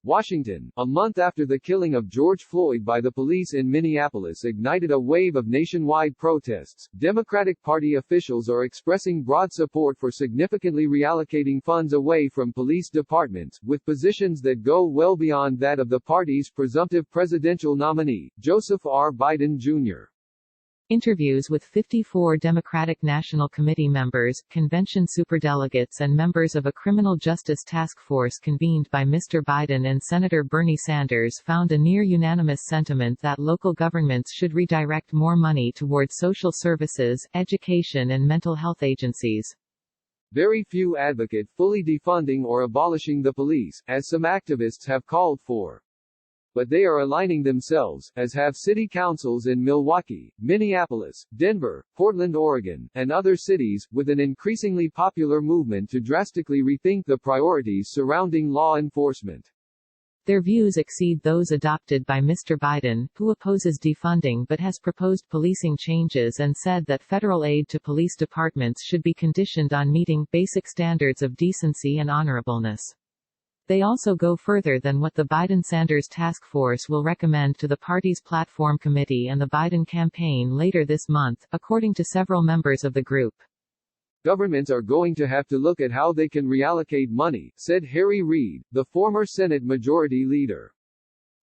Washington, a month after the killing of George Floyd by the police in Minneapolis ignited a wave of nationwide protests. Democratic Party officials are expressing broad support for significantly reallocating funds away from police departments, with positions that go well beyond that of the party's presumptive presidential nominee, Joseph R. Biden Jr. Interviews with 54 Democratic National Committee members, convention superdelegates and members of a criminal justice task force convened by Mr. Biden and Senator Bernie Sanders found a near-unanimous sentiment that local governments should redirect more money toward social services, education and mental health agencies. Very few advocate fully defunding or abolishing the police, as some activists have called for. But they are aligning themselves, as have city councils in Milwaukee, Minneapolis, Denver, Portland, Oregon, and other cities, with an increasingly popular movement to drastically rethink the priorities surrounding law enforcement. Their views exceed those adopted by Mr. Biden, who opposes defunding but has proposed policing changes and said that federal aid to police departments should be conditioned on meeting basic standards of decency and honorableness. They also go further than what the Biden-Sanders task force will recommend to the party's platform committee and the Biden campaign later this month, according to several members of the group. Governments are going to have to look at how they can reallocate money, said Harry Reid, the former Senate Majority Leader.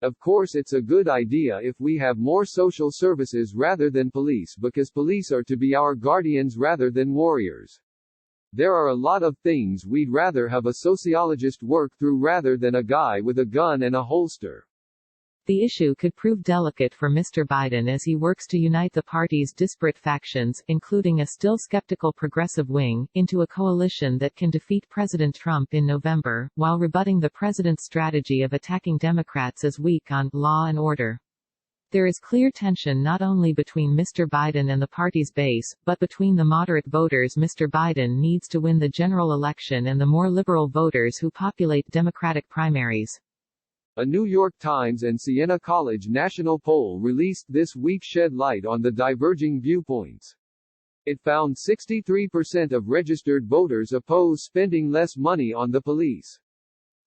Of course it's a good idea if we have more social services rather than police, because police are to be our guardians rather than warriors. There are a lot of things we'd rather have a sociologist work through rather than a guy with a gun and a holster. The issue could prove delicate for Mr. Biden as he works to unite the party's disparate factions, including a still skeptical progressive wing, into a coalition that can defeat President Trump in November, while rebutting the president's strategy of attacking Democrats as weak on law and order. There is clear tension not only between Mr. Biden and the party's base, but between the moderate voters Mr. Biden needs to win the general election and the more liberal voters who populate Democratic primaries. A New York Times and Siena College national poll released this week shed light on the diverging viewpoints. It found 63% of registered voters oppose spending less money on the police.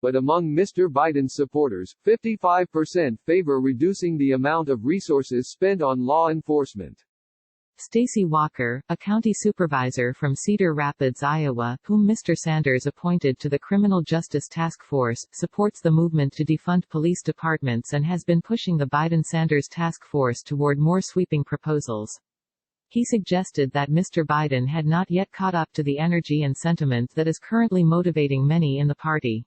But among Mr. Biden's supporters, 55% favor reducing the amount of resources spent on law enforcement. Stacey Walker, a county supervisor from Cedar Rapids, Iowa, whom Mr. Sanders appointed to the Criminal Justice Task Force, supports the movement to defund police departments and has been pushing the Biden-Sanders task force toward more sweeping proposals. He suggested that Mr. Biden had not yet caught up to the energy and sentiment that is currently motivating many in the party.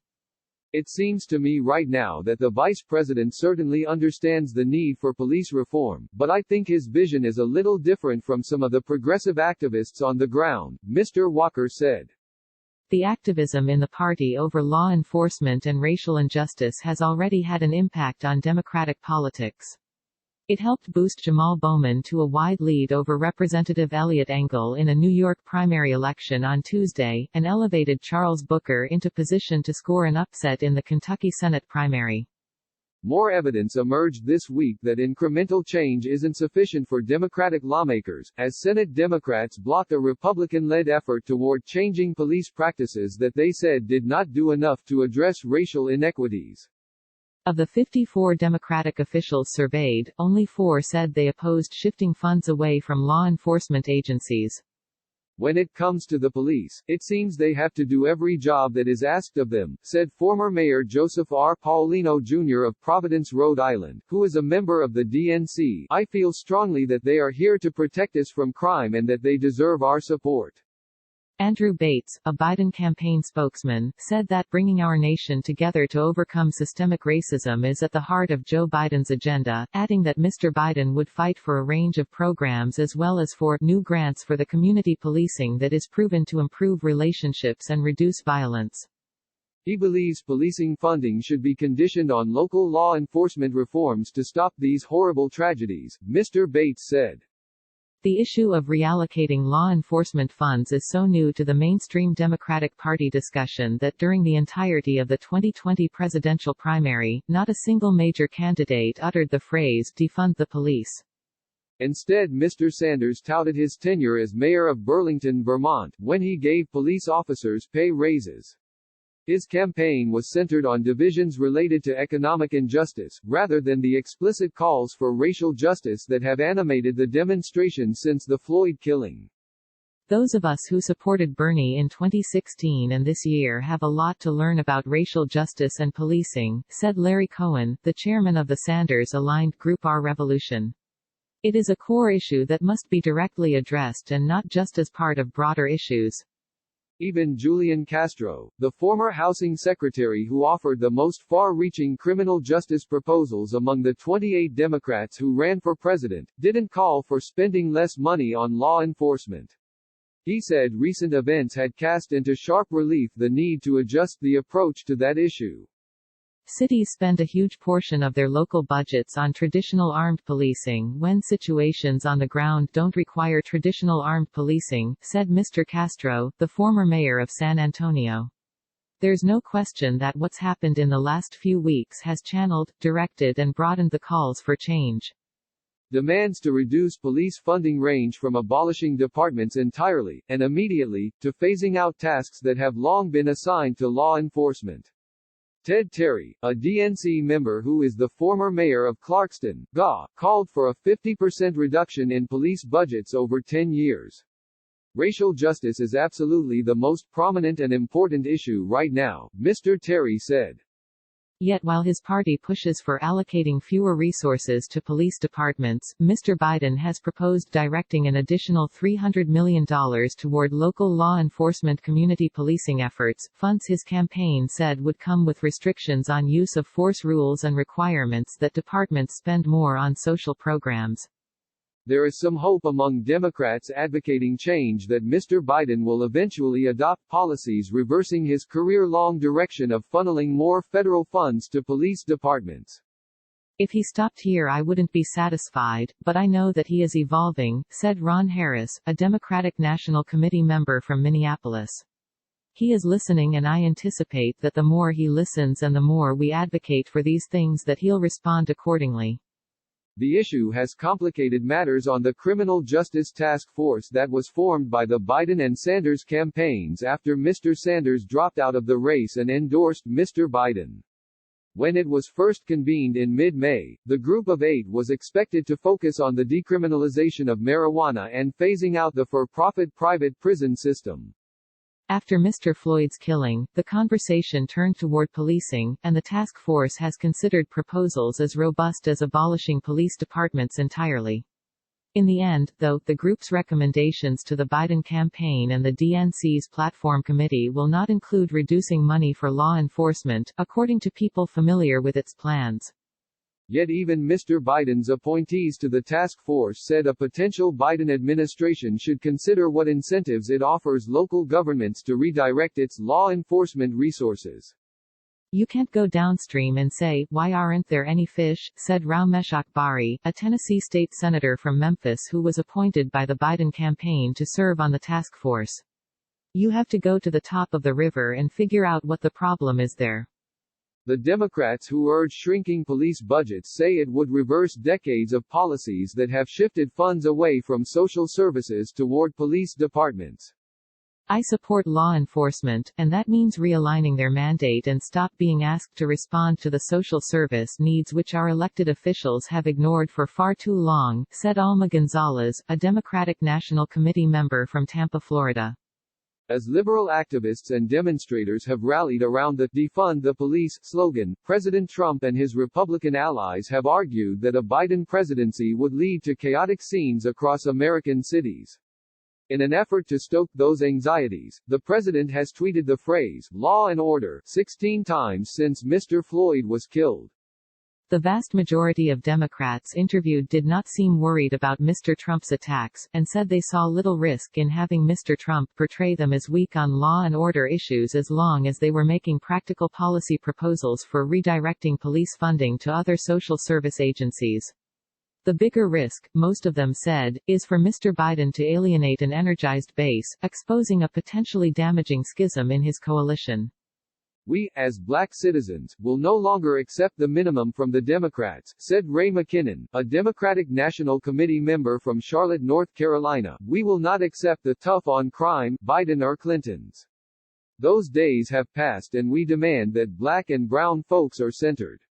It seems to me right now that the vice president certainly understands the need for police reform, but I think his vision is a little different from some of the progressive activists on the ground, Mr. Walker said. The activism in the party over law enforcement and racial injustice has already had an impact on Democratic politics. It helped boost Jamal Bowman to a wide lead over Representative Eliot Engel in a New York primary election on Tuesday, and elevated Charles Booker into position to score an upset in the Kentucky Senate primary. More evidence emerged this week that incremental change isn't sufficient for Democratic lawmakers, as Senate Democrats blocked a Republican-led effort toward changing police practices that they said did not do enough to address racial inequities. Of the 54 Democratic officials surveyed, only 4 said they opposed shifting funds away from law enforcement agencies. When it comes to the police, it seems they have to do every job that is asked of them, said former Mayor Joseph R. Paulino Jr. of Providence, Rhode Island, who is a member of the DNC. I feel strongly that they are here to protect us from crime and that they deserve our support. Andrew Bates, a Biden campaign spokesman, said that bringing our nation together to overcome systemic racism is at the heart of Joe Biden's agenda, adding that Mr. Biden would fight for a range of programs as well as for new grants for the community policing that is proven to improve relationships and reduce violence. He believes policing funding should be conditioned on local law enforcement reforms to stop these horrible tragedies, Mr. Bates said. The issue of reallocating law enforcement funds is so new to the mainstream Democratic Party discussion that during the entirety of the 2020 presidential primary, not a single major candidate uttered the phrase, defund the police. Instead, Mr. Sanders touted his tenure as mayor of Burlington, Vermont, when he gave police officers pay raises. His campaign was centered on divisions related to economic injustice, rather than the explicit calls for racial justice that have animated the demonstrations since the Floyd killing. Those of us who supported Bernie in 2016 and this year have a lot to learn about racial justice and policing, said Larry Cohen, the chairman of the Sanders-aligned group Our Revolution. It is a core issue that must be directly addressed and not just as part of broader issues. Even Julian Castro, the former housing secretary who offered the most far-reaching criminal justice proposals among the 28 Democrats who ran for president, didn't call for spending less money on law enforcement. He said recent events had cast into sharp relief the need to adjust the approach to that issue. Cities spend a huge portion of their local budgets on traditional armed policing when situations on the ground don't require traditional armed policing, said Mr. Castro, the former mayor of San Antonio. There's no question that what's happened in the last few weeks has channeled, directed and broadened the calls for change. Demands to reduce police funding range from abolishing departments entirely, and immediately, to phasing out tasks that have long been assigned to law enforcement. Ted Terry, a DNC member who is the former mayor of Clarkston, GA, called for a 50% reduction in police budgets over 10 years. Racial justice is absolutely the most prominent and important issue right now, Mr. Terry said. Yet while his party pushes for allocating fewer resources to police departments, Mr. Biden has proposed directing an additional $300 million toward local law enforcement community policing efforts, funds his campaign said would come with restrictions on use of force rules and requirements that departments spend more on social programs. There is some hope among Democrats advocating change that Mr. Biden will eventually adopt policies reversing his career-long direction of funneling more federal funds to police departments. If he stopped here I wouldn't be satisfied, but I know that he is evolving, said Ron Harris, a Democratic National Committee member from Minneapolis. He is listening and I anticipate that the more he listens and the more we advocate for these things that he'll respond accordingly. The issue has complicated matters on the Criminal Justice Task Force that was formed by the Biden and Sanders campaigns after Mr. Sanders dropped out of the race and endorsed Mr. Biden. When it was first convened in mid-May, the Group of Eight was expected to focus on the decriminalization of marijuana and phasing out the for-profit private prison system. After Mr. Floyd's killing, the conversation turned toward policing, and the task force has considered proposals as robust as abolishing police departments entirely. In the end, though, the group's recommendations to the Biden campaign and the DNC's platform committee will not include reducing money for law enforcement, according to people familiar with its plans. Yet even Mr. Biden's appointees to the task force said a potential Biden administration should consider what incentives it offers local governments to redirect its law enforcement resources. You can't go downstream and say, why aren't there any fish, said Ramesh Akbari, a Tennessee state senator from Memphis who was appointed by the Biden campaign to serve on the task force. You have to go to the top of the river and figure out what the problem is there. The Democrats who urge shrinking police budgets say it would reverse decades of policies that have shifted funds away from social services toward police departments. I support law enforcement, and that means realigning their mandate and stop being asked to respond to the social service needs which our elected officials have ignored for far too long, said Alma Gonzalez, a Democratic National Committee member from Tampa, Florida. As liberal activists and demonstrators have rallied around the "Defund the Police" slogan, President Trump and his Republican allies have argued that a Biden presidency would lead to chaotic scenes across American cities. In an effort to stoke those anxieties, the president has tweeted the phrase, "law and order," 16 times since Mr. Floyd was killed. The vast majority of Democrats interviewed did not seem worried about Mr. Trump's attacks, and said they saw little risk in having Mr. Trump portray them as weak on law and order issues as long as they were making practical policy proposals for redirecting police funding to other social service agencies. The bigger risk, most of them said, is for Mr. Biden to alienate an energized base, exposing a potentially damaging schism in his coalition. "We, as black citizens, will no longer accept the minimum from the Democrats," said Ray McKinnon, a Democratic National Committee member from Charlotte, North Carolina. "We will not accept the tough on crime, Biden or Clinton's." Those days have passed and we demand that black and brown folks are centered.